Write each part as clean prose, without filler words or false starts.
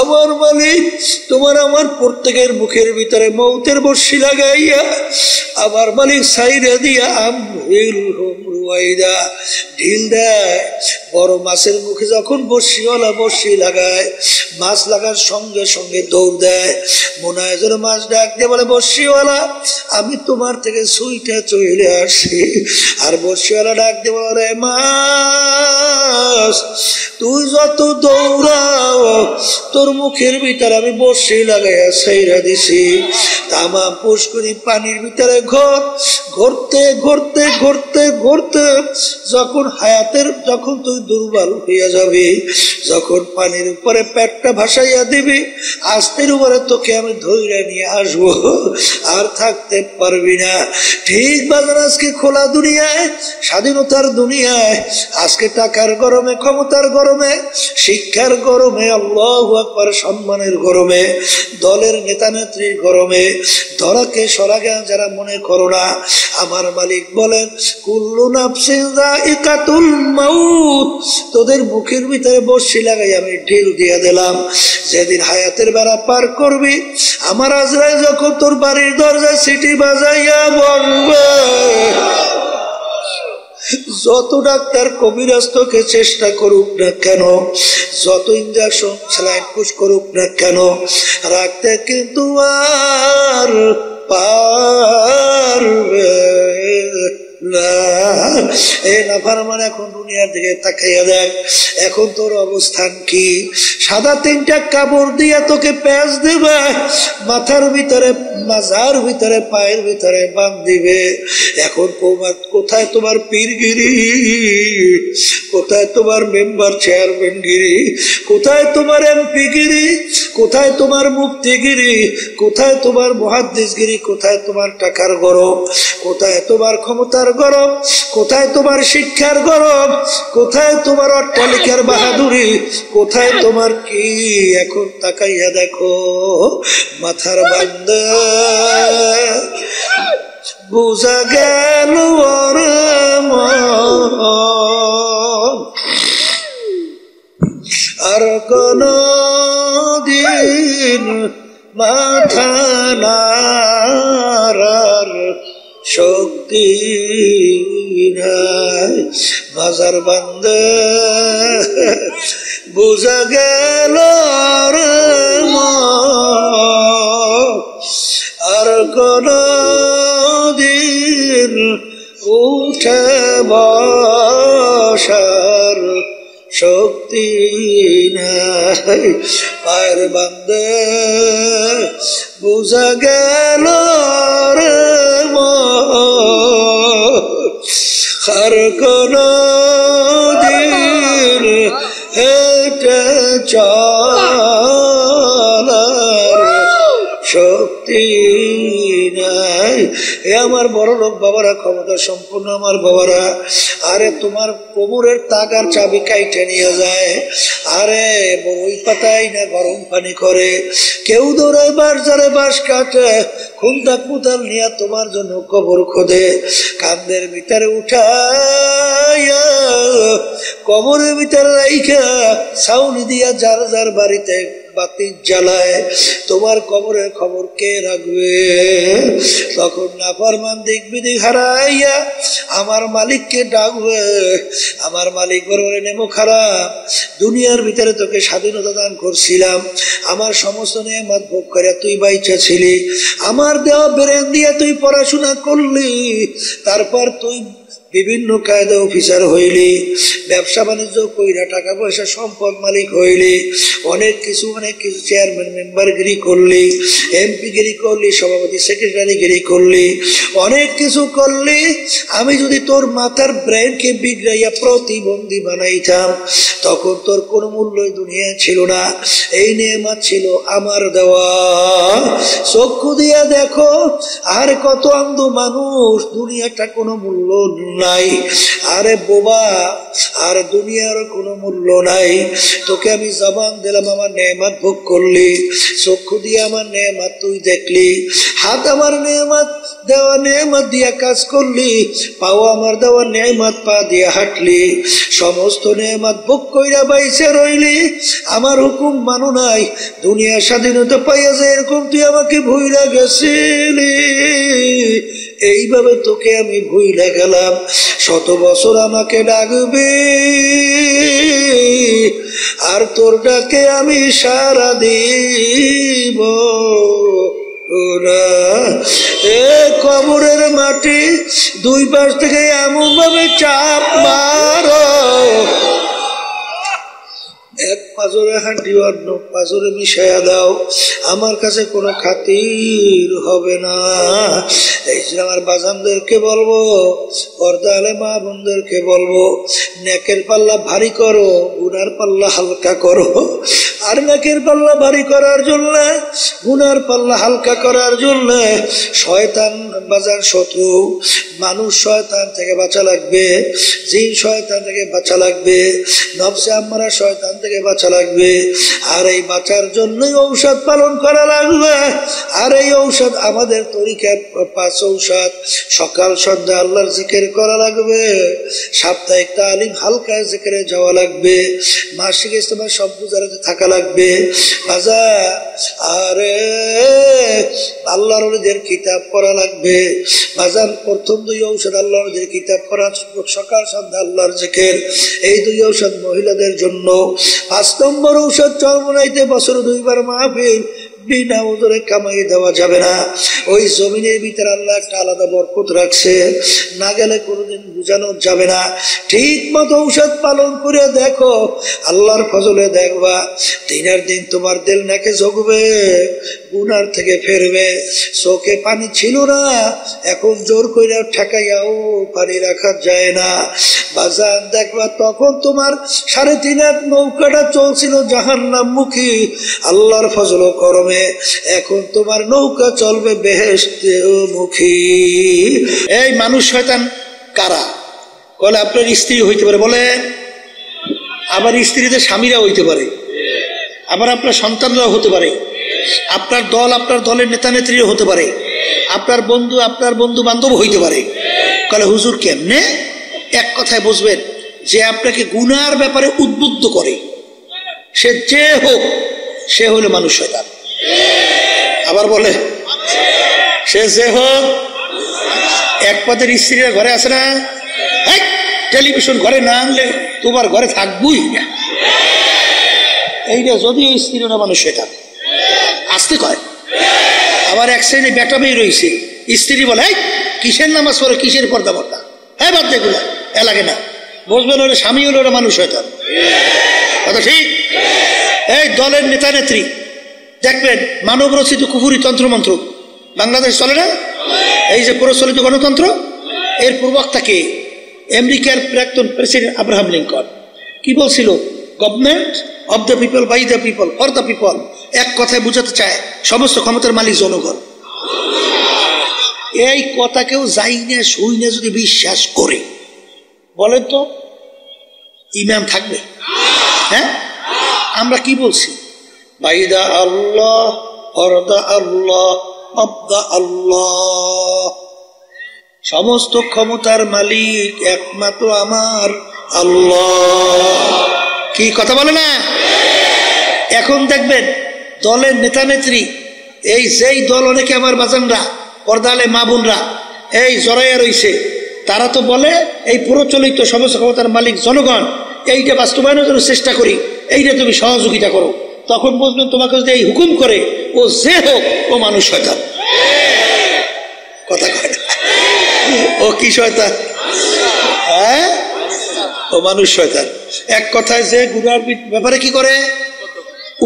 আমার মালিক তোমার আমার প্রত্যেকের মুখের ভিতরে মৌতের বর্ষি লাগাইয়া আমার মালিক সাইরা দিয়া ঢিল দেয়। বড় মাছের মুখে যখন বর্ষিওয়ালা বর্ষি লাগায়, মাছ লাগার সঙ্গে সঙ্গে দৌড় দেয়। মনে হয় যেন মাছ ডাক দিয়ে বলে, বর্ষিওয়ালা আমি তোমার থেকে সুইটা চলে আসি। আর বর্ষিওয়ালা ডাক দিয়ে বলে, মাছ তুই যত দৌড়াও তোর মুখের ভিতরে আমি বর্ষি লাগাইয়া সাইরা দিছি। তামাম পুষ্করি পানির ভিতরে ঘুরতে ঘুরতে ঘুরতে ঘুরতে যখন হায়াতের যখন তুই দুর্বল হইয়া যাবি, যখন পানির উপরে পেটটা ভাসাইয়া দিবি, আস্তের উপরে তোকে আমি ধইরা নিয়ে আসবো, আর থাকতে পারবি না। ঠিক বাজার আজকে খোলা দুনিয়ায়, স্বাধীনতার দুনিয়ায়, আজকে টাকার গরমে, ক্ষমতার গরমে, শিক্ষার গরমে, আল্লাহু আকবার সম্মানের গরমে, দলের নেতা নেত্রীর গরমে ধরাকে সরাগে যারা মনে করো না, আমার মালিক বলেন কুল্লু নাফসিন যায়িকাতুল মাউত, তোদের মুখের ভিতরে বর্ষি লাগাই আমি ঢিল দিয়ে দিলাম। যেদিন হায়াতের বেড়া পার করবি, আমার আজরাইল যখন তোর বাড়ির দরজায় সিটি বাজাইয়া বলবে, যত ডাক্তার কবিরাজ তোকে চেষ্টা করুক না কেন, যত ইঞ্জেকশন স্যালাইন পুশ করুক না কেন, রাখতে কিন্তু আর পারবে না। এই নাফরমান এখন দুনিয়ার দিকে তাকাইয়া দেখ, এখন তোর অবস্থান কি? সাদা তিনটা কাপড় দিয়ে তোকে প্যাঁচ দিবে, মাথার ভিতরে, মাজার ভিতরে, পায়ের ভিতরে বাঁধ দিবে। এখন কোথায় তোমার পীরগিরি, কোথায় তোমার মেম্বার চেয়ারম্যান গিরি, কোথায় তোমার এমপি গিরি, কোথায় তোমার মুফতিগিরি, কোথায় তোমার মুহাদ্দিসগিরি, কোথায় তোমার টাকার গরম, কোথায় তোমার ক্ষমতার গরম, কোথায় তোমার শিক্ষার গরম, কোথায় তোমার অট্টালিকার বাহাদুরি, কোথায় তোমার কি? এখন তাকাইয়া দেখো মাথার বান্দা, বুঝা গেল আর কোন দিন মাথা নাড়ার শক্তি নাই। বাজার বান্দা বুঝা গেল আর কোন দিন উঠে বসার শক্তি নাই। পায়ের বান্দা বুঝা গেল আর কোন দিন হেঁটে চলার শক্তি নাই। এ আমার বড় লোক বাবারা, ক্ষমতা সম্পূর্ণ আমার বাবারা, আরে তোমার কোমরের তাগার চাবি কাইটে নিয়ে যায়, আরে বড়ই পাতাই না গরম পানি করে, কেউ দৌড়ায় বাস যারে বাস কাটে, খুন্তা কুদাল নিয়ে তোমার জন্য কবর খোদে, কান্দের ভিতরে উঠাইয়া কবরের ভিতরে রাইখা ছাউনি দিয়া যার যার বাড়িতে বাতি জ্বালায়, তোমার কবরের খবর কে রাখবে? তখন নাফরমান দিক বিদিক হারাইয়া আমার মালিককে ডাকবে। আমার মালিক বলবে, নেমো খারাপ, দুনিয়ার ভিতরে তোকে স্বাধীনতা দান করছিলাম, আমার সমস্ত নিয়ামত ভোগ করে তুই বাইচা ছিলি, আমার দেওয়া ব্রেন দিয়ে তুই পড়াশোনা করলি, তারপর তুই বিভিন্ন কায়দা অফিসার হইলি, ব্যবসা বাণিজ্য কইরা টাকা পয়সা সম্পদ মালিক হইলি, অনেক কিছু চেয়ারম্যান মেম্বার গিরি করলি, এমপি গিরি করলি, সভাপতি সেক্রেটারি গিরি করলি, অনেক কিছু করলি। আমি যদি তোর মাথার ব্রেনকে বিগড়াইয়া প্রতিবন্ধী বানাইতাম, তখন তোর কোনো মূল্যই দুনিয়া ছিল না। এই নেয়ামত ছিল আমার দেওয়া। চক্ষু দিয়া দেখো, আর কত অন্ধ মানুষ, দুনিয়াটা কোনো মূল্য নাই। আরে বোবা, আর দুনিয়ার কোনো মূল্য নাই। তোকে আমি জবান দিলাম, আমার নেয়ামত ভোগ করলি, চক্ষু দিয়ে আমার নেয়ামত তুই দেখলি, হাত আমার নেয়ামত দেওয়া নেয়ামত দিয়া কাজ করলি, পাও আমার দেওয়া নেয়ামত পা দিয়া হাঁটলি, সমস্ত নেয়ামত ভোগ কইরা বাইসে রইলি, আমার হুকুম মানো নাই, দুনিয়া স্বাধীনতা পাইয়া যায় এরকম তুই আমাকে ভুইলা গেছিলি। এইভাবে তোকে আমি ভুইলা গেলাম, 100 বছর আমাকে ডাকবে আর তোর ডাকে আমি সাড়া দিব না। কবরের মাটি দুই পাশ থেকে এমন ভাবে চাপ মারো, এক পাজরে হাঁটি অন্য পাজরে মিশাইয়া দাও, আমার কাছে কোনো খাতির হবে না। এই যে আমার বাজানদেরকে বলবো, পর্দালে মা বোনদেরকে বলবো, নেকের পাল্লা ভারী করো, গুনার পাল্লা হালকা করো। আর নেকের পাল্লা ভারী করার জন্য, গুনার পাল্লা হালকা করার জন্য শয়তান বাজার শত্রু, মানুষ শয়তান থেকে বাঁচা লাগবে, জিন শয়তান থেকে বাঁচা লাগবে, নফসে আম্মারা শয়তান থেকে বাঁচা লাগবে। আর এই বাঁচার জন্যই ঔষধ পালন করা লাগবে। আর এই ঔষধ আমাদের তরিকায় 5 ঔষধ, সকাল সন্ধ্যা আল্লাহর জিকির করা লাগবে, সাপ্তাহিক তালিম হালকা জিকিরে যাওয়া লাগবে, মাসিক ইজতেমা সব গুজারাতে থাকা লাগবে বাজার। আরে আল্লাহর ওলিদের কিতাব পড়া লাগবে বাজার। প্রথম 2 ঔষধ আল্লাহর ওলিদের কিতাব পড়া, সকাল সন্ধ্যা আল্লাহর জিকির, এই 2 ঔষধ মহিলাদের জন্য। 5 নম্বর ঔষধ চরমনাইতে বছর 2 বার মাহফিল, বিনা ওজরে কামাই দেওয়া যাবে না। ওই জমিনের ভিতরে আল্লাহ একটা আলাদা বরকত রাখছে, না গেলে কোনোদিন বুঝানো যাবে না। ঠিক মতো ঔষধ পালন করে দেখো, আল্লাহর ফজলে দেখবা দিনের দিন তোমার দিল নাকে জগবে, গুনার থেকে ফেরবে। চোখে পানি ছিল না, এখন জোর করে ঠেকাইয়াও পানি রাখা যায় না বাজান। দেখবা তখন তোমার 3.5 হাত নৌকাটা চলছিল জাহান্নাম মুখী, আল্লাহর ফজল করমে এখন তোমার নৌকা চলবে বেহেশতে মুখী। এই মানুষ শয়তান কারা? বলে আপনার স্ত্রী হইতে পারে, বলেন, আবার স্ত্রীদের স্বামীরা হইতে পারে, আবার আপনার সন্তানরাও হতে পারে, আপনার দল আপনার দলের নেতা নেত্রীও হতে পারে, আপনার বন্ধু বান্ধব হইতে পারে। বলে হুজুর কেমনে? এক কথায় বুঝবেন যে আপনাকে গুনার ব্যাপারে উদ্বুদ্ধ করে, সে যে হোক, সে হলো মানুষ শয়তান। আবার বলে সে যে হোক, এক পদের স্ত্রীরা ঘরে আসে না, টেলিভিশন ঘরে না আনলে তোমার ঘরে থাকবই না, এইটা যদিও স্ত্রী না মানুষ শয়তান আসতে কয়। আবার এক শ্রেণী বেটা মেয়ে রয়েছে, স্ত্রী বলে কিসের নামাজ পড়ে, কিসের পর্দা পর্দা, হ্যাঁ বাদ দেখুন এ লাগে না, বুঝবেন ওরা স্বামী হলো ওরা মানুষ শয়তান। কথা ঠিক? এই দলের নেতা নেত্রী দেখবেন মানব রচিত কুফুরি তন্ত্রমন্ত্র বাংলাদেশ চলে না, এই যে প্রচলিত গণতন্ত্র, এর প্রবক্তাকে আমেরিকার প্রাক্তন প্রেসিডেন্ট আব্রাহাম লিঙ্কন কি বলছিল? Government of the people, by the people, for the people. এক কথায় বোঝাতে চায় সমস্ত ক্ষমতার মালিক জনগণ। এই কথা কেউ যাই না শুই না যদি বিশ্বাস করে, বলেন তো ইমান থাকবে? হ্যাঁ, আমরা কি বলছি? বাইদা আল্লাহ, ফরদা আল্লাহ, অবদা আল্লাহ, সমস্ত ক্ষমতার মালিক একমাত্র আমার আল্লাহ। কি কথা বলে না? এখন দেখবেন দলের নেতা নেত্রী, এই যেই দল অনেকে আমার বাজানরা পর্দালে মা বোনরা এই জড়াইয়া রয়েছে, তারা তো বলে এই প্রচলিত সমস্ত ক্ষমতার মালিক জনগণ, এইটা বাস্তবায়নের জন্য চেষ্টা করি, এইটা তুমি সহযোগিতা করো। তখন বুঝবেন তোমাকে যদি এই হুকুম করে, ও যে হোক ও মানুষ শয়তান। কথা কয় না? ও কি শয়তান? হ্যাঁ, ও মানুষ শয়তান। এক কথায় যে গুনার ব্যাপারে কি করে?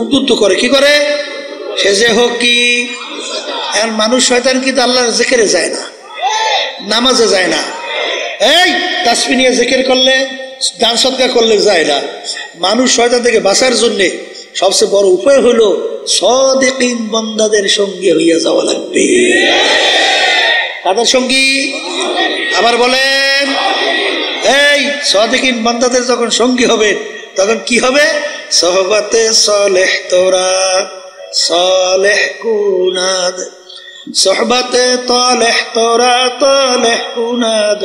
উদ্বুদ্ধ করে। কি করে? সে যে হোক কি এখন মানুষ শয়তান কিন্তু আল্লাহর জিকিরে যায় না, নামাজে যায় না, এই তাসবিহ নিয়ে জিকির করলে, দান সদকা করলে যায় না। মানুষ শয়তান থেকে বাঁচার জন্যে সবচেয়ে বড় উপায় হলো সাদিকিন বান্দাদের সঙ্গে হইয়া যাওয়া লাগবে। তাদের সঙ্গী আবার বলেন, এই সাদিকিন বান্দাদের যখন সঙ্গী হবে তখন কি হবে? সোহবতে সালেহ তোরা সালেহ কুনাদ, সোহবতে তালেহ তোরা তালেহ কুনাদ,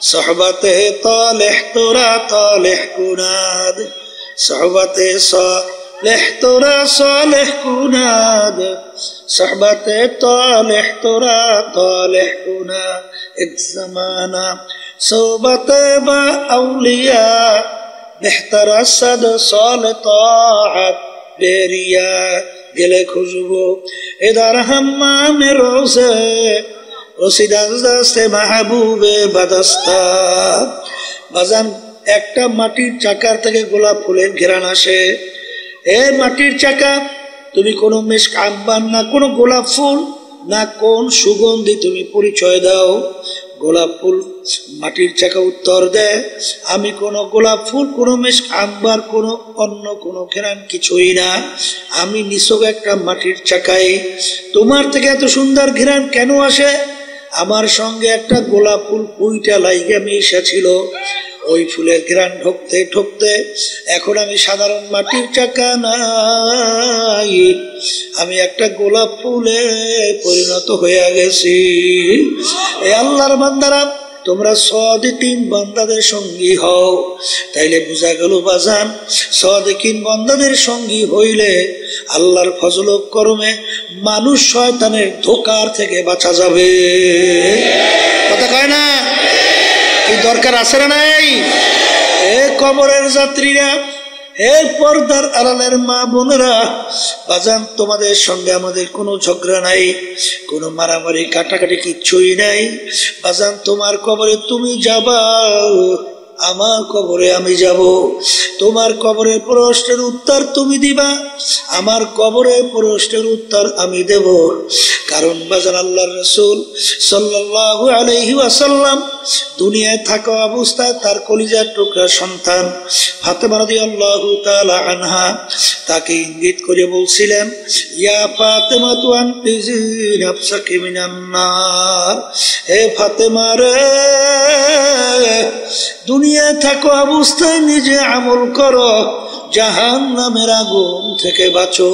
সোহবতে তালেহ তোরা তালেহ কুনাদ, সোহবতে সালেহ তোরা সালেহ কুনাদ, সোহবতে তালেহ তোরা তালেহ কুনাদ। এক জামানা সোহবতে বা আউলিয়া বেহতর আসদ সাল তাআত বেরিয়া গেলে খুশবু এদার হাম্মামে রোজে রসিদাস্তে মাহবুবে বাদস্তা। বাজান একটা মাটির চাকার থেকে গোলাপ ফুলের ঘেরান আসে। এ মাটির চাকা, তুমি কোনো মেশক আম্বার না কোনো গোলাপ ফুল না কোন সুগন্ধি তুমি পরিচয় দাও। গোলাপ ফুল মাটির চাকা উত্তর দেয়, আমি কোনো গোলাপ ফুল কোনো মেশক আম্বার কোনো অন্য কোনো ঘেরান কিছুই না, আমি নিছক একটা মাটির চাকাই। তোমার থেকে এত সুন্দর ঘেরান কেন আসে? আমার সঙ্গে একটা গোলাপ ফুল পুইটা লাইগা মিশেছিল। ওই ফুলের ঘ্রাণ ঢুকতে ঢুকতে এখন আমি সাধারণ মাটির চাকা নাই, আমি একটা গোলাপ ফুলে পরিণত হয়ে গেছি। এই আল্লাহর বান্দারা, তোমরা সাদিকিন বান্দাদের সঙ্গী হও। তাইলে বোঝা গেল বাজান, সাদিকিন বান্দাদের সঙ্গী হইলে আল্লাহর ফজল ও করমে মানুষ শয়তানের ধোঁকার থেকে বাঁচা যাবে। কথা কয় না? কি দরকার আছে না নাই? এ কবরের যাত্রীরা, এ পর্দার আড়ালের মা বোনেরা, বাজান তোমাদের সঙ্গে আমাদের কোনো ঝগড়া নাই, কোনো মারামারি কাটাকাটি কিচ্ছুই নাই। বাজান তোমার কবরে তুমি যাবা, আমার কবরে আমি যাব। তোমার কবরের প্রশ্নের উত্তর তুমি দিবা, আমার কবরের প্রশ্নের উত্তর আমি দেব। কারণ বাজান আল্লাহর রাসূল সাল্লাল্লাহু আলাইহি ওয়াসাল্লাম দুনিয়ায় থাকা অবস্থায় তার কলিজার টুকরা সন্তান ফাতেমা রাদিয়াল্লাহু তাআলা আনহা তাকে ইঙ্গিত করে বলছিলেন, ইয়া ফাতেমা তু আনকিজি নাফসাকি মিনান নার। হে ফাতেমা রে, দুনিয়ায় থাকা অবস্থায় নিজে আমল করো, জাহান্নামের আগুন থেকে বাঁচো।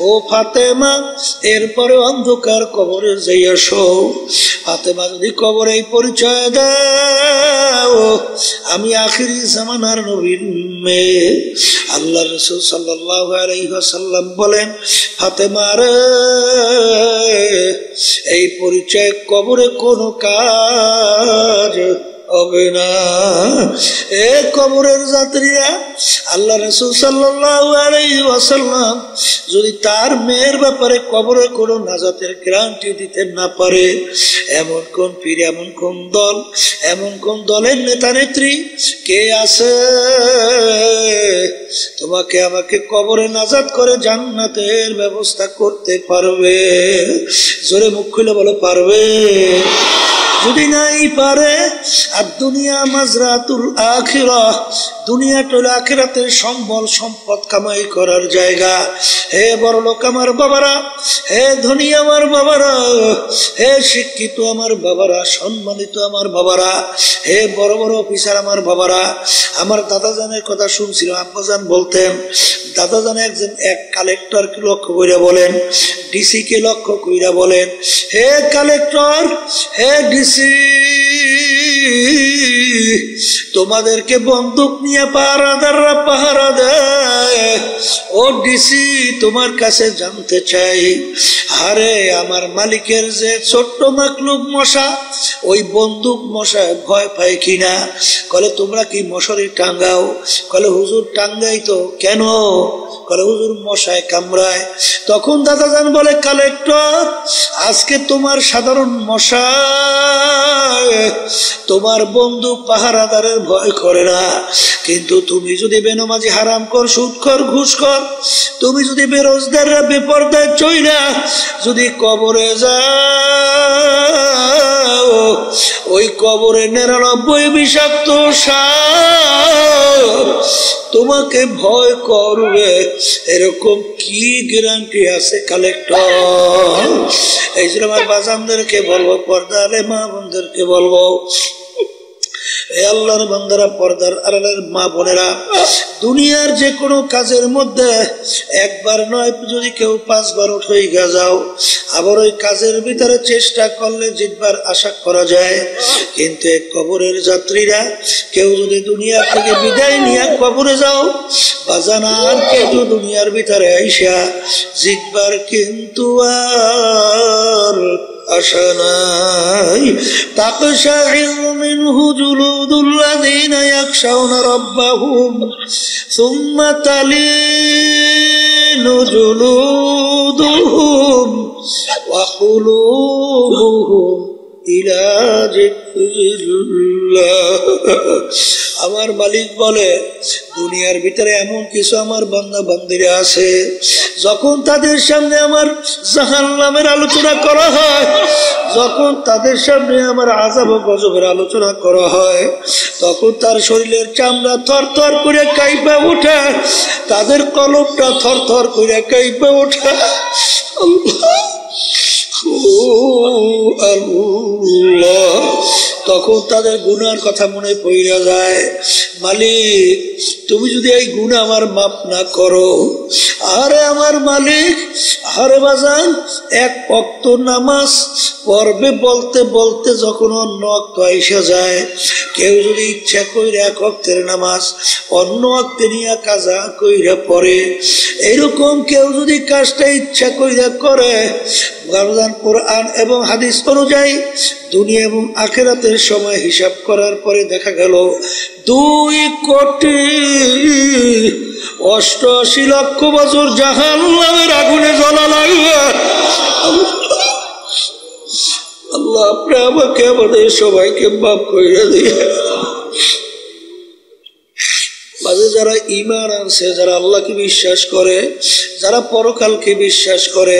ও ফাতেমা, এরপরে অন্ধকার কবরে যাইয়া শো। ফাতেমা যদি কবরে পরিচয় দাও, আমি আখিরি জামানার নবীর মেয়ে। আল্লাহ রাসূল সাল্লাল্লাহু আলাইহি ওয়াসাল্লাম বলেন, ফাতেমা রে, এই পরিচয় কবরে কোনো কাজ হবে না। এ কবরের যাত্রীরা, আল্লাহ রাসূল সাল্লাল্লাহু আলাইহি ওয়াসাল্লাম যদি তার মেয়ের ব্যাপারে কবরে কোনো নাজাতের গ্যারান্টি দিতে না পারে, এমন কোন পীর, এমন কোন দল, এমন কোন দলের নেতা নেত্রী কে আছে তোমাকে আমাকে কবরে নাজাত করে জান্নাতের ব্যবস্থা করতে পারবে? জোরে মুখ খুলে বলো, পারবে? যদি নাই পারে, আর দুনিয়া মাজরাতুল আখিরাহ, দুনিয়াটা হলো আখিরাতের সম্বল সম্পদ কামাই করার জায়গা। হে বড়লোক আমার বাবারা, হে ধনী আমার বাবারা, হে শিক্ষিত আমার বাবারা, সম্মানিত আমার বাবারা, হে বড় বড় অফিসার আমার বাবারা, আমার দাদাজানের কথা শুনছিলাম, আব্বাজান বলতেন, দাদাজান একজন এক কালেক্টরকে লক্ষ্য কইরা বলেন, ডিসি কে লক্ষ্য কইরা বলেন, হে কালেক্টর, হে ডিসি, তোমাদেরকে বন্দুক নিয়ে পাহারাদাররা পাহারা দেয়। ও ডিসি, তোমার কাছে জানতে চাই, আরে আমার মালিকের যে ছোট্ট মাকলুক মশা, ওই বন্দুক মশায় ভয় পায় কিনা? কলে তোমরা কি মশারি টাঙ্গাও? কলে হুজুর টাঙ্গাই তো। কেন? কলে হুজুর মশায় কামড়ায়। তখন দাদাজান বলে, কালেক্টর, আজকে তোমার সাধারণ মশা তোমার বন্ধু পাহারাদারের ভয় করে না, কিন্তু তুমি যদি বেনমাজি হারাম কর, সুদ কর, ঘুষ কর, তুমি যদি বেরোজগাররা বেপরদায় চইলা যদি কবরে যাও, ওই কবরে 99 বিষাক্ত সাপ তোমাকে ভয় করবে, এরকম কি গ্যারান্টি আছে কালেক্টর? এই জন্য আমার বাজানদেরকে বলবো, পর্দারে মা বোনদেরকে বলবো, এ আল্লাহর বান্দারা, পর্দার আড়ালের মা বোনেরা, দুনিয়ার যে কোনো কাজের মধ্যে একবার নয়, যদি কেউ 5 বার উঠে যাও, আবার ওই কাজের ভিতরে চেষ্টা করলে জিতবার আশা করা যায়। কিন্তু এক কবরের যাত্রীরা, কেউ যদি দুনিয়া থেকে বিদায় নিয়ে কবরে যাও বাজান, আর কেউ দুনিয়ার ভিতরে আইসা জিতবার কিন্তু আর আশা নাই। তাকশাইরু মিনহু জুলুদুল্লাযীনা ইয়াখশাউনা রাব্বাহুম সুম্মা তালিনু জুলুদুহুম ওয়া কুলুবুহুম ইলা যিকরিল্লাহ। আমার মালিক বলে, দুনিয়ার ভিতরে এমন কিছু আমার বান্দা বান্দিরা আছে, যখন তাদের সামনে আমার জাহান্নামের আলোচনা করা হয়, যখন তাদের সামনে আমার আযাব ও গজবের আলোচনা করা হয়, তখন তার শরীরের চামড়া থরথর করে কাঁপে ওঠে, তাদের কলবটা থরথর করে কাঁপে ওঠে। আল্লাহ, তখন তাদের গুনার কথা মনে পড়ে যায়। মালিক, তুমি যদি এই গুনাহ আমার মাফ না করো, আরে আমার মালিক, আরে বাজান, এক ওয়াক্ত নামাজ পড়বে বলতে বলতে যখন অন্য ওয়াক্ত আইসা যায়, কেউ যদি ইচ্ছা কইরা এক ওয়াক্তের নামাজ অন্য ওয়াক্তে নিয়ে কাজা কইরা পড়ে, এইরকম কেউ যদি কাজটা ইচ্ছা কইরা করে, কোরআন এবং হাদিস অনুযায়ী দুনিয়া এবং আখিরাতের সময় হিসাব করার পরে দেখা গেল 2,88,00,000 বছর জাহান্নামের আগুনে জ্বলা লাগবে। আল্লাহ, আপনি আমাকে আমাদের সবাইকে মাফ করে দিয়ে। যারা ঈমান আনছে, যারা আল্লাহকে বিশ্বাস করে, যারা পরকালকে বিশ্বাস করে,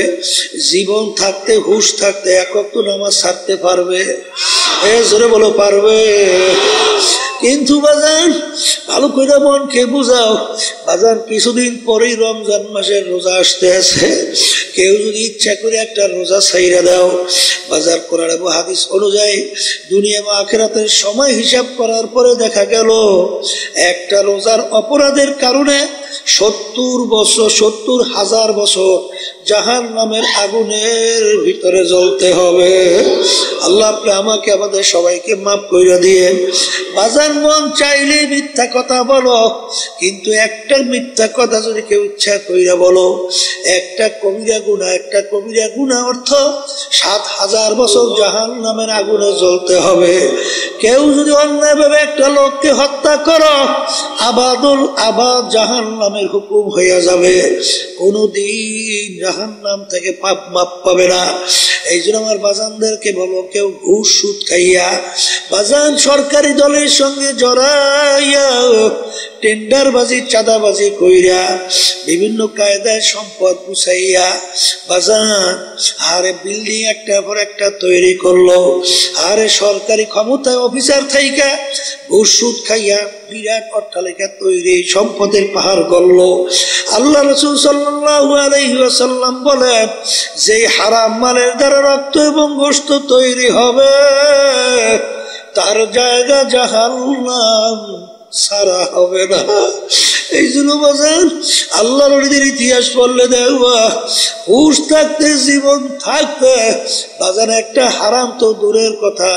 জীবন থাকতে, হুঁশ থাকতে এক ওয়াক্ত নামাজ ছাড়তে পারবে। জোরে বলো, পারবে। কিন্তু বাজান, ভালো করে মনকে বুঝাও বাজান, কিছুদিন পরেই রমজান মাসের রোজা আসতে আছে। কেউ যদি ইচ্ছা করে একটা রোজা ছাইরা দাও, বাজার কোরআন এবং হাদিস অনুযায়ী দুনিয়া এবং আখিরাতের সময় হিসাব করার পরে দেখা গেল একটা রোজার অপরাধের কারণে 70,000 বছর জাহান্নামের আগুনের ভিতরে জ্বলতে হবে। আল্লাহ, আপনি আমাকে আমাদের সবাইকে মাফ করে দিয়ে। বাজার, মন চাইলে মিথ্যা কথা বলো, কিন্তু একটা মিথ্যা কথা যদি কেউ ইচ্ছা কইরা বলো, একটা কবিরা গুনাহ অর্থ 7,000 বছর জাহান্নামের আগুনে জ্বলতে হবে। কেউ যদি অন্যায়ভাবে একটা লোককে হত্যা করো, আবাদুল আবাদ জাহান্নামের হুকুম হইয়া যাবে, কোনদিন জাহান্নাম থেকে পাপ মাপ পাবে না। এই জন্য আমার বাজানদেরকে বলো, কেউ ঘুষ সুদ খাইয়া বাজান সরকারি দলের সঙ্গে জড়াইয়া টেন্ডারবাজি চাঁদাবাজি কইরা বিভিন্ন কায়দায় সম্পদ গুছাইয়া বাজান, আরে বিল্ডিং একটা পর একটা তৈরি করলো, আরে সরকারি ক্ষমতায় অফিসার থাইকা ঘুষ সুদ খাইয়া বিরাট অট্টালিকা তৈরি, সম্পদের পাহাড় গড়ল। আল্লাহ রাসূল সাল্লাল্লাহু আলাইহি ওয়াসাল্লাম বলেন, যে হারাম মালের দ্বারা রক্ত এবং গোশত তৈরি হবে, তার জায়গা জাহান্নাম, সারা হবে না। এই জন্য বাজান, আল্লাহর ওলিদের ইতিহাস পড়লে দেখবা, হুঁশ থাকতে, জীবন থাকতে বাজান একটা হারাম তো দূরের কথা,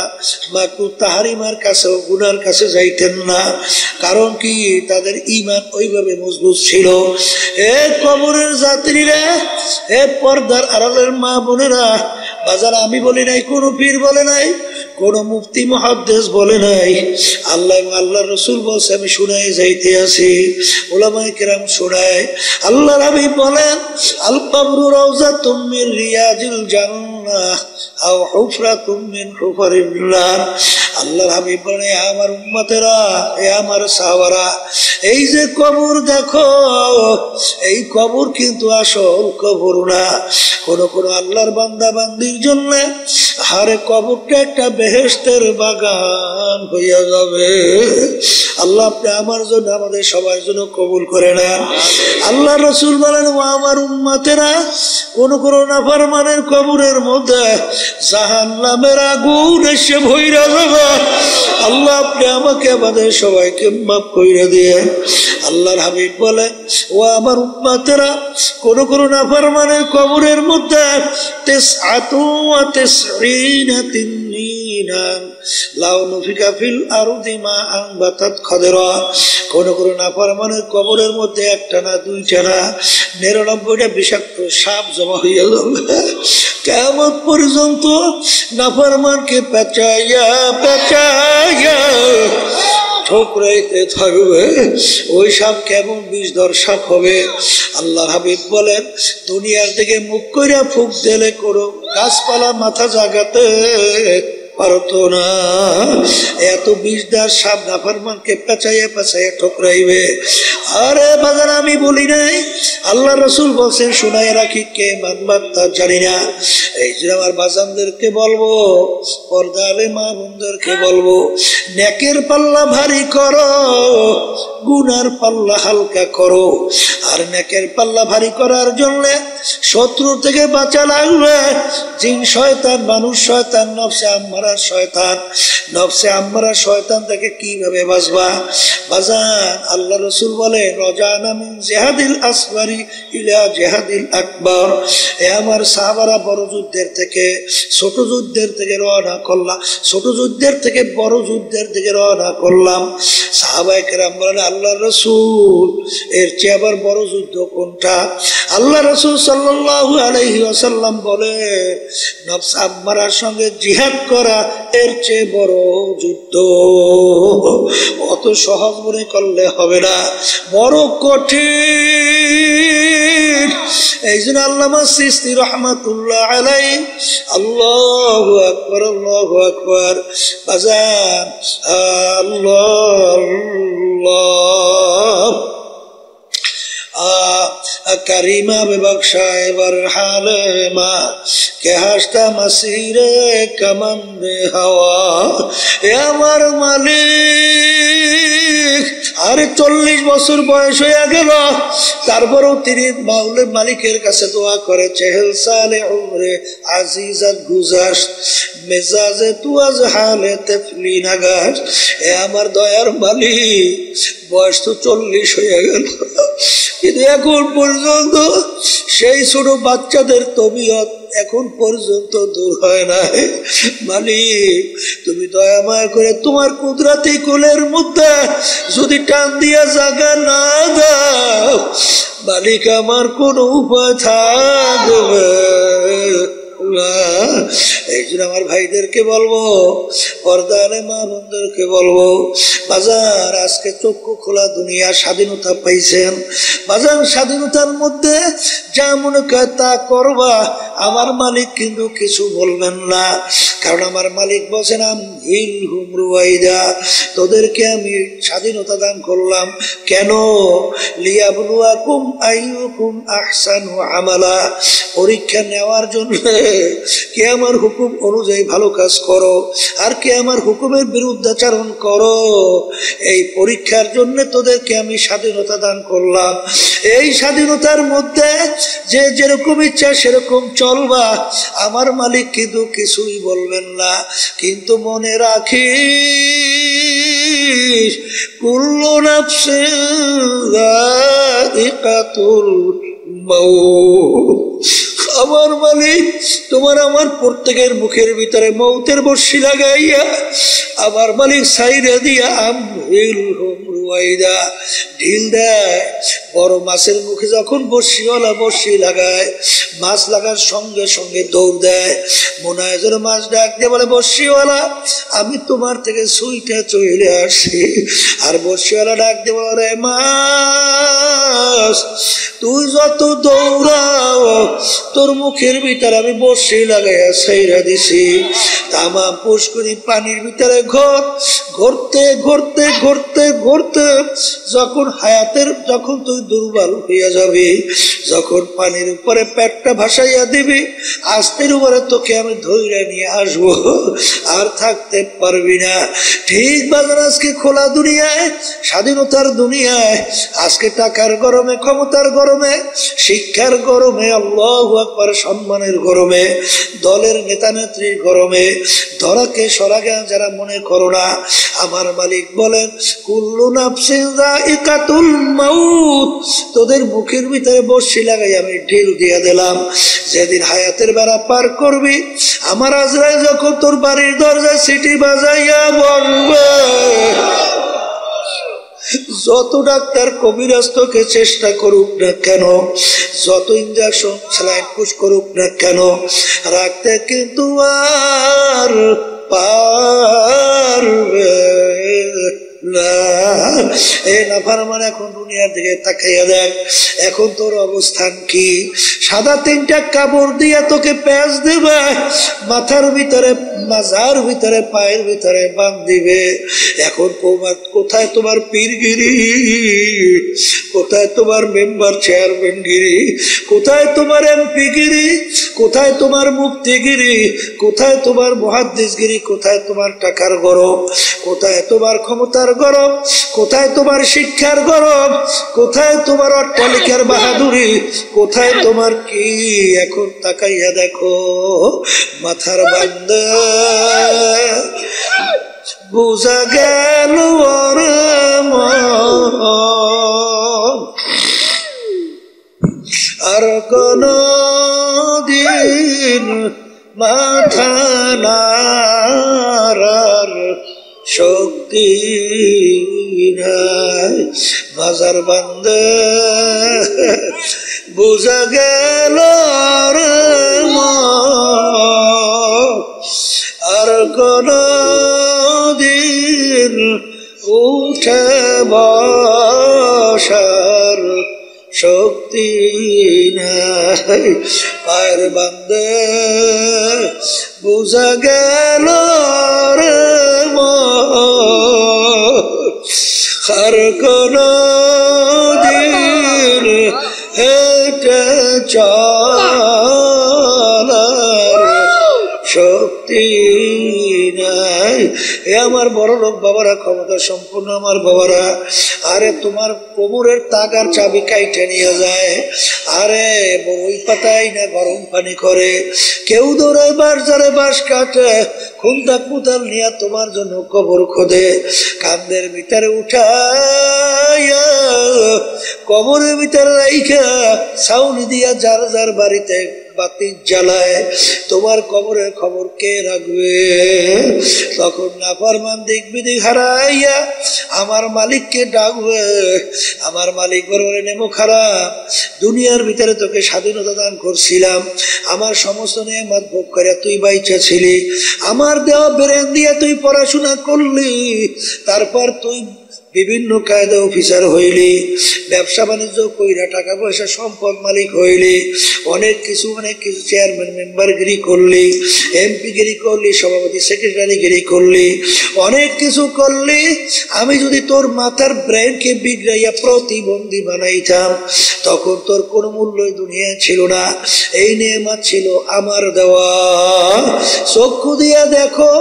মাকরুহ তাহরিমার কাছেও গুনার কাছে যাইতেন না। কারণ কি, তাদের ঈমান ওইভাবে মজবুত ছিল। এ কবরের যাত্রীরা, এ পর্দার আড়ালের মা বোনেরা, বাজার আমি বলি নাই, কোন পীর বলে নাই, কোন মুফতি মুহাদ্দিস বলে নাই, আল্লাহ এবং আল্লাহর রাসূল বলছে, আমি শুনাই যাইতে আছি, উলামায়ে কেরাম শোনায়। আল্লাহর হাবিব বলেন, আল কবরু রাউযাতুম মিন রিয়াজিল জান্নাহ আও হুফরাতুম মিন হুফারিন নার। আল্লাহর হাবিব বলেন, আমার উম্মতেরা, এ আমার সাহাবারা, এই যে কবর দেখো, এই কবর কিন্তু আসল কবর না। কোন কোন আল্লাহর বান্দা বান্দির জন্য আরে কবরটা একটা বেহেশতের বাগান হইয়া যাবে। আল্লাহ আপনি আমার জন্য আমাদের সবার জন্য কবুল করে নেন। আল্লাহ রাসূল বলেন, ও আমার উম্মতেরা, কোন কোন নাফরমানের কবরের মধ্যে জাহান্নামের আগুন এসে ভইরা যাবে। আল্লাহ আপনি আমাকে আমাদের সবাইকে মাফ কইরা দিয়েন। আল্লাহর হাবিব বলে, ও আমার উম্মতেরা, কোন কোন নাফরমানের কবরের মধ্যে 99 তিননিনা লাউ নুফিকা ফিল আরদি মা আনবাতাত খাদরা। কোন কোন নাফরমানের কবরের মধ্যে একটা না দুইটা না 99টা বিষাক্ত সাপ জমা হইয়া যাবে। কিয়ামত পর্যন্ত নাফরমানকে পেঁচাইয়া পেঁচাইয়া ঠোকরাইতে থাকবে। ওই সাপ কেমন বিষধর সাপ হবে। আল্লাহর হাবিব বলেন, দুনিয়ার দিকে মুখ কইরা ফুক দিলে করো গাছপালা মাথা জাগাতে পারতো না। এত বিষদার সাপ নাফরমানকে পেঁচাইয়া পেঁচাইয়া ঠোকরাইবে। আরে বাজার আমি বলি নাই, আল্লাহ রাসূল বলছেন, শুনাই রাখি, কে মানবার তা জানি না। এই যে আমার বাজানদেরকে বলবো, পর্দারে মা বোনদেরকে বলবো, নেকের পাল্লা ভারী করো, গুনার পাল্লা হালকা করো। আর নেকের পাল্লা ভারী করার জন্য শত্রু থেকে বাঁচা লাগবে। জিন শয়তান, মানুষ শয়তান, নফসে আম্মারা শয়তান। নফসে আম্মারা শয়তান থেকে কিভাবে বাঁচবা বাজান? আল্লাহ রাসূল বলে, রজানা মিন জিহাদিল আসগরি ইলা জিহাদিল আকবার। এ আমার সাহাবারা বড় যুদ্ধের থেকে ছোট যুদ্ধের থেকে রওনা করলাম, ছোট যুদ্ধের থেকে বড় যুদ্ধের দিকে রওনা করলাম। সাহাবায়ে কেরাম বলেন, আল্লাহ রাসূল, এর চেয়ে আবার বড় যুদ্ধ কোনটা? আল্লাহ রাসূল সাল্লাল্লাহু আলাইহি ওয়াসাল্লাম বলে, নফস আম্মারার সঙ্গে জিহাদ করা এর চেয়ে বড় যুদ্ধ। অত সহজ মনে করলে হবে না, বড় কঠিন। এই জন্য আল্লামা সিস্তি রহমাতুল্লাহ আলাইহি, আল্লাহু আকবার, আল্লাহু আকবার বাজান, আল্লাহ আল্লাহ। करीमा बख्शा बर हाल मा के हस्ता मसीरे कमंदे हवा ए আমার মালিক। আরে 40 বছর বয়স হয়ে গেল, তারপরেও তিনি মাওলা মালিকের কাছে দোয়া করে, চেহেল সালে উমরে আজিজাত গুজাস মেজাজে তু আজ হালে তেফলি নাগাস। এ আমার দয়ার মালিক, বয়স তো 40 হয়ে গেল, কিন্তু এখন পর্যন্ত সেই ছোট বাচ্চাদের তবিয়ত এখন পর্যন্ত দূর হয় না। মালিক, তুমি দয়া মায়া করে তোমার কুদরতি কোলের মধ্যে যদি টান দিয়া জায়গা না দাও, মালিক আমার কোন উপায় থাকবে না। এই জন্য আমার ভাইদেরকে বলবো, পর্দারে মা বোনদেরকে বলবো, বাজার আজকে চক্ষু খোলা দুনিয়া, স্বাধীনতা পাইছেন বাজার। স্বাধীনতার মধ্যে যা মনে করে তা করবা, আমার মালিক কিন্তু কিছু বলবেন না। কারণ আমার মালিক বলছেন, তোদেরকে আমি স্বাধীনতা দান করলাম কেন? লিয়াবলুয়াকুম আইয়ুকুম আহসানু আমালা, পরীক্ষা নেওয়ার জন্য। কে আমার হুকুম অনুযায়ী ভালো কাজ করো, আর কে আমার হুকুমের বিরুদ্ধাচরণ করো। এই পরীক্ষার জন্য তোদেরকে আমি স্বাধীনতা দান করলাম। এই স্বাধীনতার মধ্যে যে যেরকম ইচ্ছা সেরকম চলবা, আমার মালিক কিন্তু কিছুই বলবেন না। কিন্তু মনে রাখিস, কুল্লু নাফসিন যায়িকাতুল মাউত। আমার মালিক তোমার আমার প্রত্যেকের মুখের ভিতরে মৌতের বর্ষি লাগাইয়া আমার মালিক সাইরে দিয়া ঢিল দেয়। বড় মাছের মুখে যখন বর্ষিওয়ালা বর্ষি লাগায়, মাছ লাগার সঙ্গে সঙ্গে দৌড় দেয়। মনে হয় যেন মাছ ডাক দিয়ে বলে, বর্ষিওয়ালা আমি তোমার থেকে সুইটা চলে আসি। আর বর্ষিওয়ালা ডাক দিয়ে বলে, মাছ তুই যত দৌড়াও তোর মুখের ভিতরে আমি বর্ষি লাগাইয়া ছাইরা দিছি। তামাম পুষ্করি পানির ভিতরে ঘুরতে ঘুরতে ঘুরতে ঘুরতে যখন হায়াতের, যখন তুই দুর্বল হইয়া যাবি। যখন পানির উপরে পেটটা ভাসাইয়া দিবি, আস্তের উপরে তোকে আমি ধৈর্য নিয়ে আসবো, আর থাকতে পারবি না। ঠিক বাজার আজকে খোলা দুনিয়ায়, স্বাধীনতার দুনিয়ায়, আজকে টাকার গরমে, ক্ষমতার গরমে, শিক্ষার গরমে, আল্লাহু আকবার, সম্মানের গরমে, দলের নেতা নেত্রীর গরমে ধরাকে সরাগে যারা মনে করো না, আমার মালিক বলেন কুল্লু নাফসিন যায়িকাতুল মাউত, তোদের মুখের ভিতরে বর্ষি লাগাই আমি ঢিল দিয়ে দিলাম। যেদিন হায়াতের বেড়া পার করবি, আমার আজরাইল যখন তোর বাড়ির দরজায় সিটি বাজাইয়া বলবে, যত ডাক্তার কবিরাজ তোকে চেষ্টা করুক না কেন, যত ইঞ্জেকশন স্যালাইন পুশ করুক না কেন, রাখতে কিন্তু আর পারবে না। এ নাফরমান, এখন দুনিয়ার দিকে তাকাইয়া দেখ, এখন তোর অবস্থান কি? সাদা তিনটা কাপড় দিয়ে তোকে প্যাঁচ দেবে, মাথার ভিতরে, মাজার ভিতরে, পায়ের ভিতরে বাঁধ দিবে। এখন কোথায় তোমার পীরগিরি, কোথায় তোমার মেম্বার চেয়ারম্যান গিরি, কোথায় তোমার এমপি গিরি, কোথায় তোমার মুফতিগিরি, কোথায় তোমার মুহাদ্দিসগিরি, কোথায় তোমার টাকার গরম, কোথায় তোমার ক্ষমতার গরম, কোথায় তোমার শিক্ষার গরম, কোথায় তোমার অট্টালিকার বাহাদুরি, কোথায় তোমার কি? এখন তাকাইয়া দেখো, মাথার বান্দা বুঝা গেল আর কোন দিন মাথা নাড়ার শক্তি নাই। বাজার বান্দা বুঝা গেল আর কোন দিন উঠে বসার শক্তি নাই। পায়ের বান্দা বুঝা গেল আর কোন দিন হেঁটে চলার শক্তি নাই। এ আমার বড় লোক বাবারা, ক্ষমতা সম্পূর্ণ আমার বাবারা, আরে তোমার কোমরের তাগার চাবি কাইটে নিয়ে যায়, আরে বড়ই পাতাই না গরম পানি করে, কেউ দৌড়ায় বাঁশঝাড়ে বাঁশ কাটে, খুন্তা কুতাল নিয়ে তোমার জন্য কবর খোদে, কান্দের ভিতরে উঠাইয়া কবরের ভিতরে রাইখা ছাউনি দিয়া যার যার বাড়িতে বাতি জ্বালায়, তোমার কবরের খবর কে রাখবে? তখন নাফরমান দিক বিদিক হারাইয়া আমার মালিককে ডাকবে। আমার মালিক বলবে, নেমো খারাপ, দুনিয়ার ভিতরে তোকে স্বাধীনতা দান করছিলাম, আমার সমস্ত নেয়ামত ভোগ করে তুই বাইচা ছিলি, আমার দেওয়া ব্রেন দিয়ে তুই পড়াশোনা করলি, তারপর তুই বিভিন্ন কায়দা অফিসার হইলি, ব্যবসা বাণিজ্য কইরা টাকা পয়সা সম্পদ মালিক হইলি, অনেক কিছু চেয়ারম্যান মেম্বার গিরি করলি, এমপি গিরি করলি, সভাপতি সেক্রেটারি গিরি করলি, অনেক কিছু করলি। আমি যদি তোর মাথার ব্রেনকে বিগড়াইয়া প্রতিবন্ধী বানাইতাম, তখন তোর কোনো মূল্য দুনিয়ায় ছিল না। এই নেয়ামত ছিল আমার দেওয়া। চক্ষু দিয়া দেখো,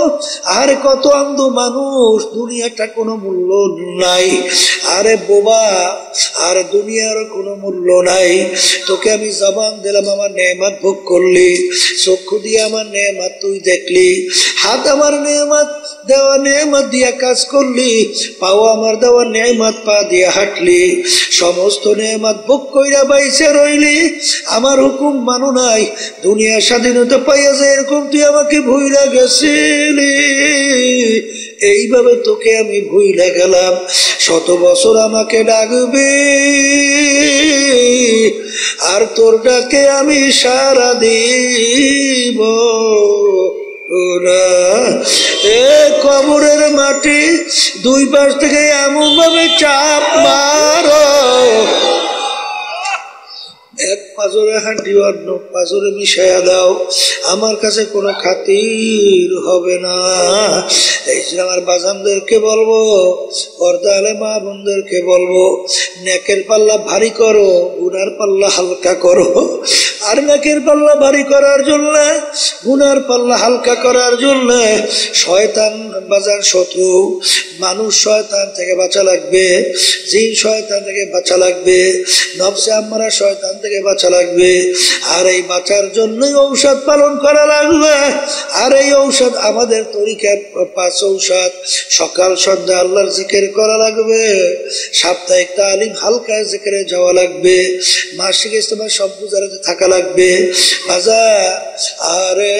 আর কত অন্ধ মানুষ, দুনিয়াটা কোনো মূল্য নাই। আরে বোবা, আর দুনিয়ার কোনো মূল্য নাই। তোকে আমি জবান দিলাম, আমার নেয়ামত ভোগ করলি, চক্ষু দিয়ে আমার নেয়ামত তুই দেখলি, হাত আমার নেয়ামত দেওয়া নেয়ামত দিয়া কাজ করলি, পাও আমার দেওয়া নেয়ামত পা দিয়া হাঁটলি, সমস্ত নেয়ামত ভোগ কইরা বাইসে রইলি, আমার হুকুম মানো নাই। দুনিয়া স্বাধীনতা পাইয়া যায় এরকম তুই আমাকে ভুইলা গেছিলি, এইভাবে তোকে আমি ভুইলা গেলাম। শত বছর আমাকে ডাকবে, আর তোর ডাকে আমি সারা দিব না। এ কবরের মাটি দুই পাশ থেকে এমন ভাবে চাপ মারো, এক পাজরে হাঁটি অন্য পাজরে মিশাইয়া দাও, আমার কাছে কোনো খাতির হবে না। এই যে আমার বাজানদেরকে বলবো, পর্দালে মা বোনদেরকে বলবো, নেকের পাল্লা ভারী করো, গুনার পাল্লা হালকা করো। আর নেকের পাল্লা ভারী করার জন্য, গুনার পাল্লা হালকা করার জন্য শয়তান বাজার শত্রু, মানুষ শয়তান থেকে বাঁচা লাগবে, জিন শয়তান থেকে বাঁচা লাগবে, নফসে আম্মারা শয়তান থেকে বাঁচা লাগবে। আর এই বাঁচার জন্যই ঔষধ পালন করা লাগবে। আর এই ঔষধ আমাদের তরিকার 5 ঔষধ। সকাল সন্ধ্যা আল্লাহর জিকির করা লাগবে, সাপ্তাহিক তালিম হালকা জিকিরে যাওয়া লাগবে, মাসিক ইজতেমা সব গুজারাতে থাকা লাগবে বাজার। আরে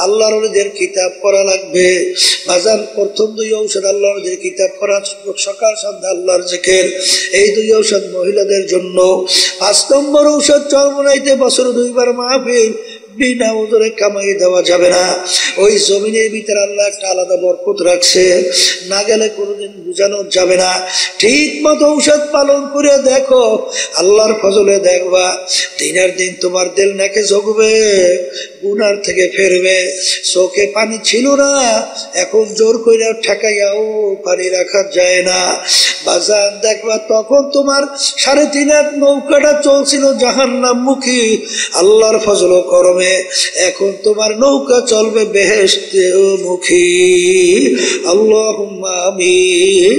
আল্লাহর ওলিদের কিতাব পড়া লাগবে বাজার। প্রথম 2 ঔষধ আল্লাহর ওলিদের কিতাব পড়া, সকাল সন্ধ্যা আল্লাহর জিকির, এই 2 ঔষধ মহিলাদের জন্য। 5 নম্বর ঔষধ চরমনাইতে বছরে 2 বার মাহফিল, বিনা ওজরে কামাই দেওয়া যাবে না। ওই জমিনের ভিতরে আল্লাহ একটা আলাদা বরকত রাখছে, না গেলে কোনোদিন বুঝানো যাবে না। ঠিক মতো ঔষধ পালন করে দেখো, আল্লাহর ফজলে দেখবা দিনের দিন তোমার দিল নাকে জগবে, গুনার থেকে ফেরবে। চোখে পানি ছিল না, এখন জোর করে ঠেকাইয়াও পানি রাখা যায় না বাজান। দেখবা তখন তোমার 3.5 হাত নৌকাটা চলছিল জাহান্নাম মুখী, আল্লাহর ফজল করমে এখন তোমার নৌকা চলবে বেহেশতে মুখী। আল্লাহুম্মা আমিন।